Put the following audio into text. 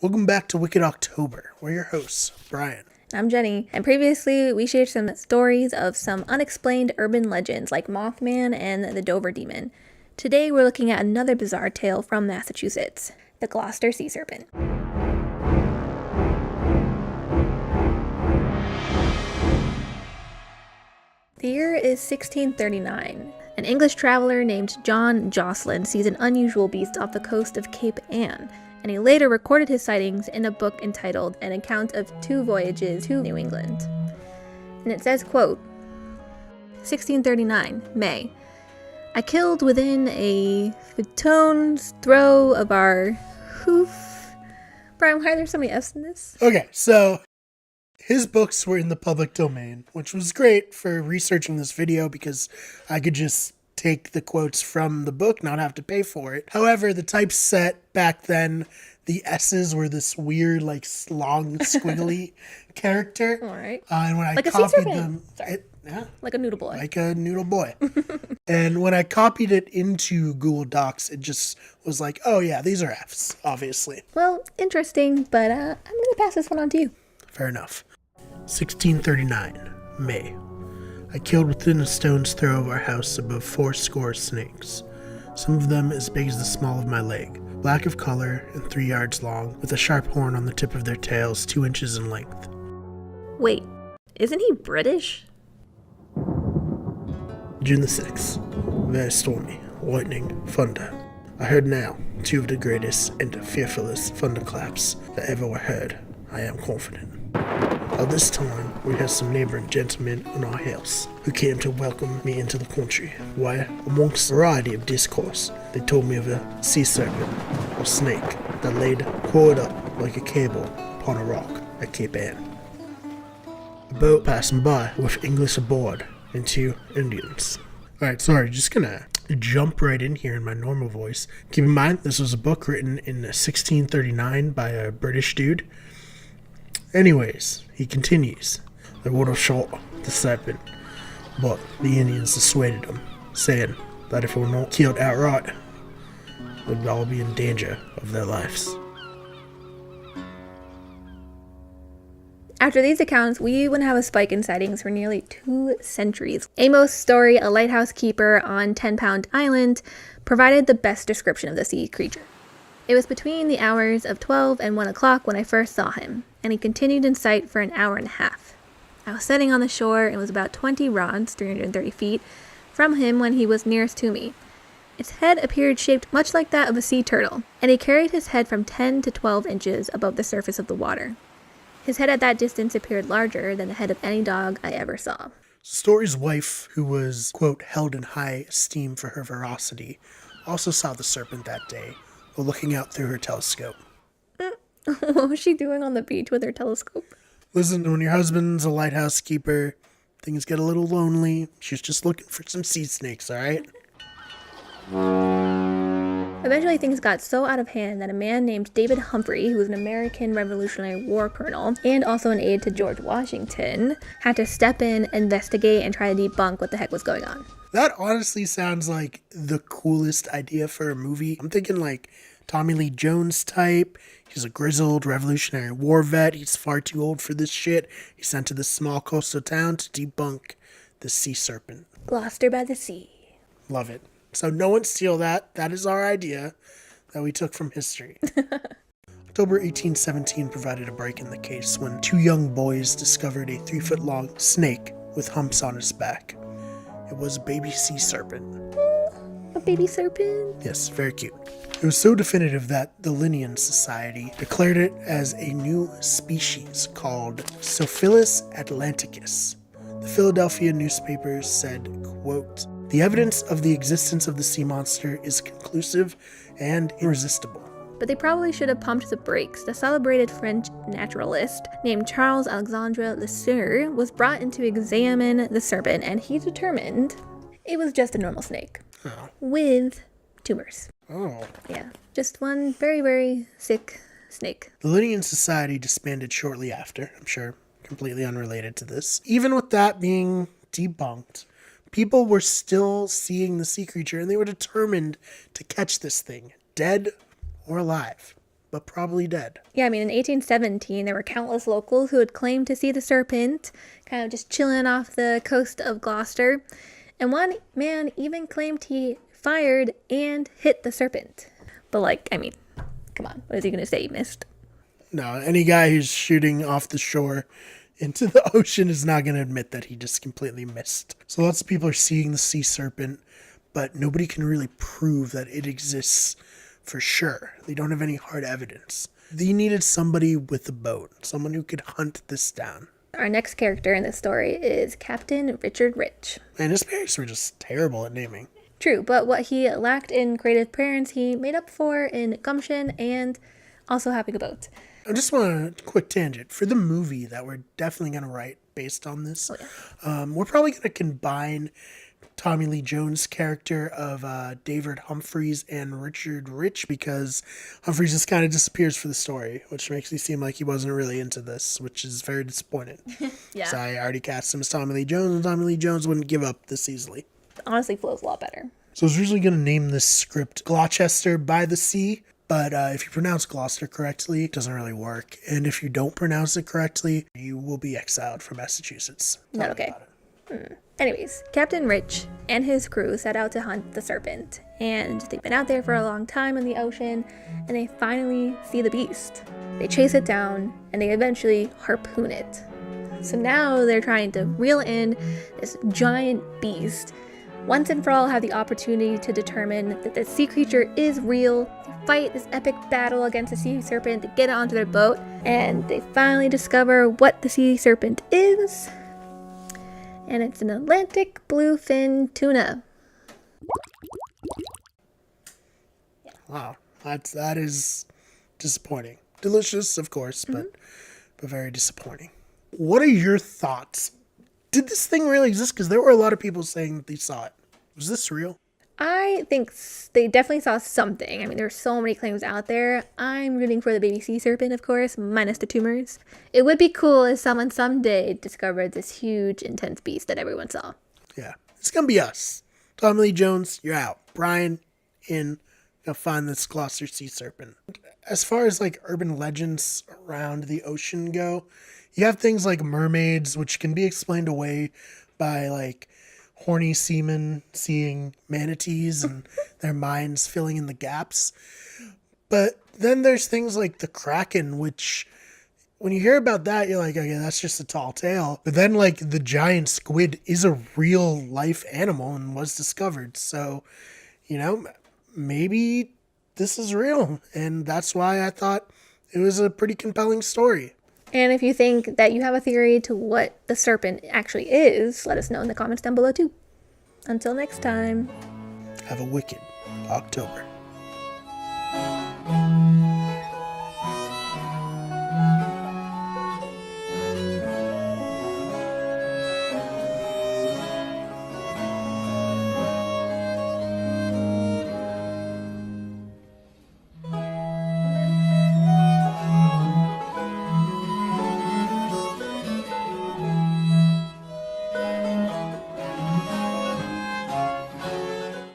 Welcome back to Wicked October. We're your hosts, Brian. I'm Jenny, and previously we shared some stories of some unexplained urban legends like Mothman and the Dover Demon. Today we're looking at another bizarre tale from Massachusetts, the Gloucester Sea Serpent. The year is 1639. An English traveler named John Jocelyn sees an unusual beast off the coast of Cape Ann, and he later recorded his sightings in a book entitled An Account of Two Voyages to New England. And it says, quote, 1639, May. I killed within a stone's throw of our hoof. Brian, why are there so many F's in this? Okay, so his books were in the public domain, which was great for researching this video because I could just take the quotes from the book, not have to pay for it. However, the typeset back then, the S's were this weird, like, long, squiggly character. All right. And when I like copied them... Like a noodle boy. Like a noodle boy. And when I copied it into Google Docs, it just was like, oh yeah, these are F's, obviously. Well, interesting, but I'm going to pass this one on to you. Fair enough. 1639, May. I killed within a stone's throw of our house above 80 snakes, some of them as big as the small of my leg, black of color and 3 yards long, with a sharp horn on the tip of their tails 2 inches in length. Wait, isn't he British? June the 6th. Very stormy, lightning, thunder. I heard now 2 of the greatest and fearfulest thunderclaps that ever were heard, I am confident. At this time, we had some neighboring gentlemen in our house who came to welcome me into the country, where, amongst a variety of discourse, they told me of a sea serpent, or snake, that laid coiled up like a cable upon a rock at Cape Ann. A boat passing by with English aboard and 2 Indians. Alright, sorry, just gonna jump right in here in my normal voice. Keep in mind, this was a book written in 1639 by a British dude. Anyways, he continues. They would have shot the serpent, but the Indians dissuaded them, saying that if it were not killed outright, they'd all be in danger of their lives. After these accounts, we would have a spike in sightings for nearly 2 centuries. Amos Story, a lighthouse keeper on 10-Pound Island, provided the best description of the sea creature. It was between the hours of 12 and 1 o'clock when I first saw him, and he continued in sight for an hour and a half. I was sitting on the shore and was about 20 rods, 330 feet, from him when he was nearest to me. Its head appeared shaped much like that of a sea turtle, and he carried his head from 10 to 12 inches above the surface of the water. His head at that distance appeared larger than the head of any dog I ever saw. Story's wife, who was, quote, held in high esteem for her veracity, also saw the serpent that day, while looking out through her telescope. What was she doing on the beach with her telescope? Listen, when your husband's a lighthouse keeper, things get a little lonely. She's just looking for some sea snakes, alright? Eventually things got so out of hand that a man named David Humphrey, who was an American Revolutionary War colonel and also an aide to George Washington, had to step in, investigate, and try to debunk what the heck was going on. That honestly sounds like the coolest idea for a movie. I'm thinking like Tommy Lee Jones type. He's a grizzled Revolutionary War vet. He's far too old for this shit. He's sent to this small coastal town to debunk the sea serpent. Gloucester by the sea. Love it. So no one steal that. That is our idea that we took from history. October 1817 provided a break in the case when 2 young boys discovered a 3-foot-long snake with humps on its back. It was a baby sea serpent. A baby serpent? Yes, very cute. It was so definitive that the Linnean Society declared it as a new species called Sophilus atlanticus. The Philadelphia newspapers said, quote, "The evidence of the existence of the sea monster is conclusive and irresistible." But they probably should have pumped the brakes. The celebrated French naturalist named Charles Alexandre Lesueur was brought in to examine the serpent, and he determined it was just a normal snake with tumors. Oh. Yeah, just one very, very sick snake. The Linnean Society disbanded shortly after, I'm sure, completely unrelated to this. Even with that being debunked, people were still seeing the sea creature, and they were determined to catch this thing, dead or alive. but probably dead. Yeah, I mean, in 1817, there were countless locals who had claimed to see the serpent, kind of just chilling off the coast of Gloucester. And one man even claimed he fired and hit the serpent. But, like, I mean, come on, what is he going to say he missed? No, any guy who's shooting off the shore into the ocean is not going to admit that he just completely missed. So lots of people are seeing the sea serpent, but nobody can really prove that it exists for sure. They don't have any hard evidence. They needed somebody with a boat, someone who could hunt this down. Our next character in this story is Captain Richard Rich. And his parents were just terrible at naming. True, but what he lacked in creative parents, he made up for in gumption and also having a boat. I just want a quick tangent. For the movie that we're definitely going to write based on this, we're probably going to combine Tommy Lee Jones' character of David Humphreys and Richard Rich, because Humphreys just kind of disappears for the story, which makes me seem like he wasn't really into this, which is very disappointing. Yeah. So I already cast him as Tommy Lee Jones, and Tommy Lee Jones wouldn't give up this easily. Honestly flows a lot better. So I was originally going to name this script Gloucester by the Sea, but if you pronounce Gloucester correctly, it doesn't really work. And if you don't pronounce it correctly, you will be exiled from Massachusetts. Not okay. Anyways, Captain Rich and his crew set out to hunt the serpent, and they've been out there for a long time in the ocean, and they finally see the beast. They chase it down, and they eventually harpoon it. So now they're trying to reel in this giant beast. Once and for all, have the opportunity to determine that the sea creature is real. They fight this epic battle against the sea serpent to get it onto their boat, and they finally discover what the sea serpent is. And it's an Atlantic bluefin tuna. Wow, that is disappointing. Delicious, of course, but very disappointing. What are your thoughts? Did this thing really exist? Because there were a lot of people saying that they saw it. Was this real? I think they definitely saw something. I mean, there are so many claims out there. I'm rooting for the baby sea serpent, of course, minus the tumors. It would be cool if someone someday discovered this huge, intense beast that everyone saw. Yeah, it's going to be us. Tommy Lee Jones, you're out. Brian, in. Gonna find this Gloucester Sea Serpent. As far as like urban legends around the ocean go, you have things like mermaids, which can be explained away by like horny seamen seeing manatees and their minds filling in the gaps. But then there's things like the Kraken, which when you hear about that, you're like, okay, that's just a tall tale. But then like the giant squid is a real life animal and was discovered. So, you know, maybe this is real. And that's why I thought it was a pretty compelling story. And if you think that you have a theory to what the serpent actually is, let us know in the comments down below too. Until next time. Have a wicked October.